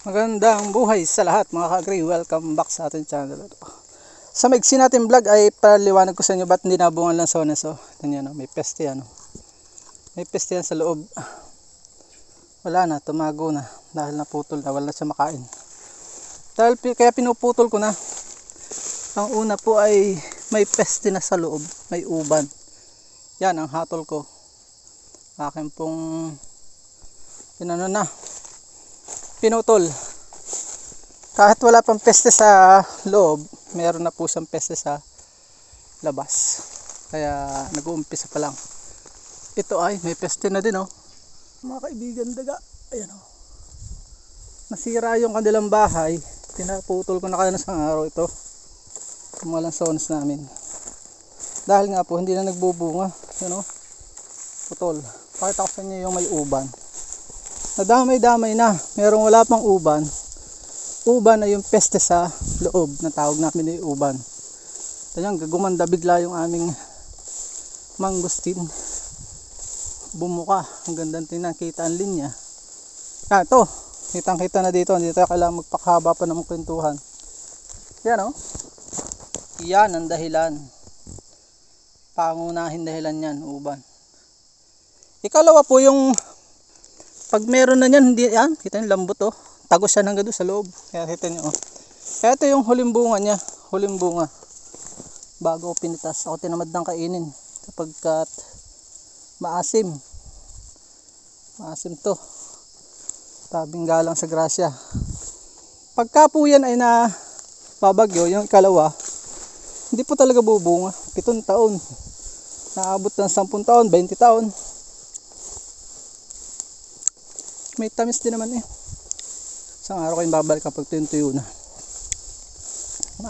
Magandang buhay sa lahat mga ka-agree. Welcome back sa ating channel. Sa maigsi natin vlog ay paliwanag ko sa inyo ba't hindi nabungan lang sa ones. Ganyan, may peste yan. May peste yan sa loob. Wala na, tumago na dahil naputol na, wala siya makain. Kaya pinuputol ko na. Ang una po ay may peste na sa loob, may uban. Yan ang hatol ko. Akin pong pinutol. Kahit wala pang peste sa loob, meron na po siyang peste sa labas. Kaya nag-uumpisa pa lang. Ito ay may peste na din, oh. Mga kaibigan, daga. Ayan, oh. Nasira yung kanilang bahay. Pinaputol ko na kaya na sa araw ito. Mga lansones namin. Dahil nga po hindi na nagbubunga. Ayan, oh. Putol. Pakita ko sa inyo yung may uban. Nadamay-damay na. Merong wala pang uban. Uban ay yung peste sa loob na tawag namin ay uban. Kaya gumanda bigla yung aming mangustin. Bumuka. Ang gandang tingnan. Kita ang linya. Ito. Kitang-kita na dito. Hindi tayo kailangan magpakahaba pa ng kwentuhan. Yan, oh. Yan ang dahilan. Pangunahin dahilan yan. Uban. Ikalawa po yung pag meron na yan, hindi yan. Kita yung lambot, oh. Tagos siya hanggang doon sa loob. Kaya kita nyo, oh. Kaya ito yung huling bunga niya. Huling bunga. Bago ko pinitas. Ako tinamad ng kainin. Kapagkat maasim. Maasim to. Tabing galang sa grasya. Pagka po yan ay na babagyo, yung ikalawa, hindi po talaga bubunga. 7 taon. Naabot ng 10 taon, 20 taon. May tamis din naman, eh. Isang araw kayong babalik kapag tuyo na.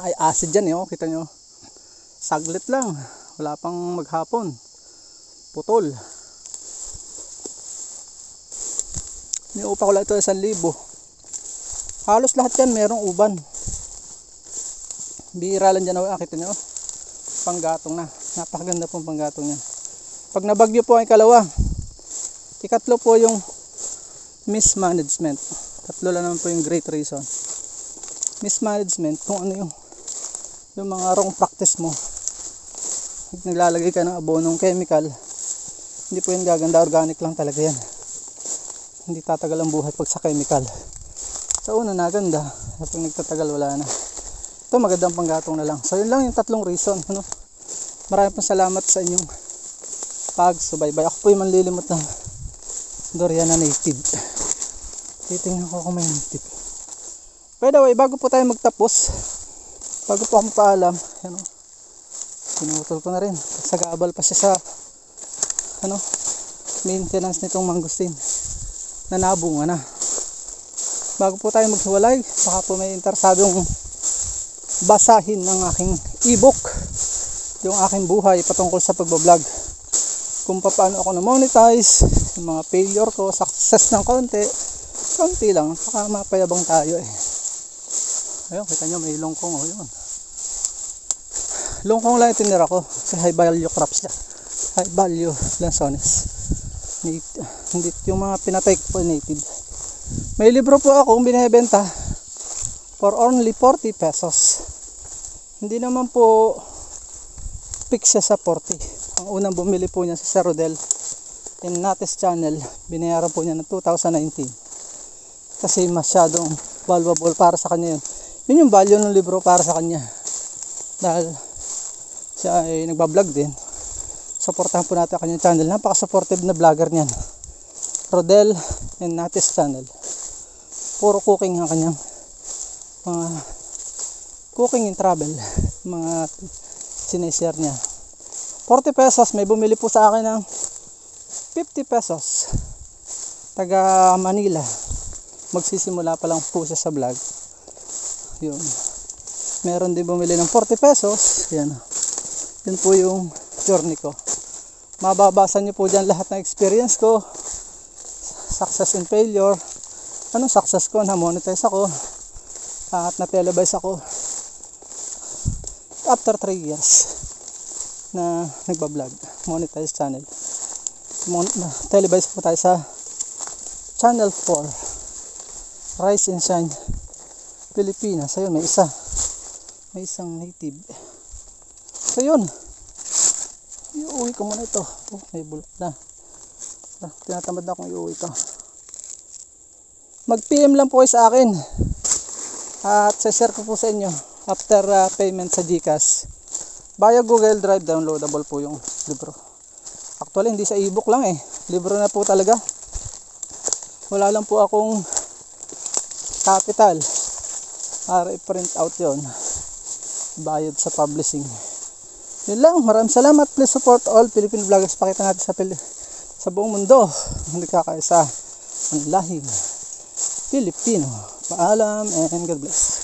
Ay acid yan, eh, oh. Kita nyo. Saglit lang. Wala pang maghapon. Putol. Niupa ko lang ito 1,000. Halos lahat yan merong uban. Bihira lang dyan, oh. Kita nyo. Panggatong na. Napakaganda pong panggatong yan. Pag nabagyo po ang ikalawa, ikatlo po yung mismanagement. Tatlo lang naman po yung great reason. Mismanagement, kung ano yung mga wrong practice mo. Naglalagay ka ng abonong chemical, hindi po yan gaganda. Organic lang talaga yan. Hindi tatagal ang buhay pag sa chemical. Sa una naganda, kapag nagtatagal wala na. Ito magandang panggatong na lang. So yun lang yung tatlong reason, ano? Maraming pong salamat sa inyong pagsubaybay. Ako po yung manlilimot ng Doriana native. Titingnan ko kung may native. By the way, bago po tayo magtapos, bago po ako magpaalam, yan, oh, pinutol ko na rin. Sagabal pa siya sa maintenance nitong mangustin na nabunga na. Bago po tayo maghiwalay, baka po may interesadong basahin ng aking ebook, yung aking buhay patungkol sa pagbablog, kung paano ako na-monetize, yung mga failure ko, success ng konti lang, saka mapayabang tayo, eh. Ayun, kita nyo may longkong, oh, yun. Longkong lang yung tinira ko kasi high value crops siya, high value lansones. Hindi yung mga pinatay ko po native. May libro po akong binibenta for only 40 pesos. Hindi naman po fix siya sa 40. Ang unang bumili po niya sa Rodel in Nates channel, binayaran po niya ng 2019 kasi masyadong valuable para sa kanya yun. Yun yung value ng libro para sa kanya, dahil siya ay nagbablog din. Supportahan po natin ang kanyang channel. Napaka-supportive na vlogger niyan, Rodel in Nates channel. Puro cooking ang kanyang mga cooking and travel, mga sineshare niya. 40 pesos, may bumili po sa akin ng 50 pesos. Taga Manila. Magsisimula pa lang po siya sa vlog. Yun. Meron din bumili ng 40 pesos. Yan. Yun po yung journey ko. Mababasa niyo po dyan lahat ng experience ko. Success and failure. Anong success ko? Na-monetize ako. At na-televise ako. After 3 years na nagbablog. Monetize channel. Televise po tayo sa Channel 4. Rise and Shine Pilipinas. Ayun, may isang native. So yun, iuwi ko muna ito. Oh, may bulok na. Tinatamad na akong iuwi ito. Mag PM lang po kayo sa akin at share ko po sa inyo after payment sa GCash via Google Drive. Downloadable po yung libro. Actually hindi sa ebook lang libro na po talaga. Wala lang po akong capital para i-print out yon, bayad sa publishing. Yun lang, maraming salamat. Please support all Philippine vloggers. Pakita natin sa buong mundo hindi kakaisa ang lahing Pilipino. Paalam and God bless.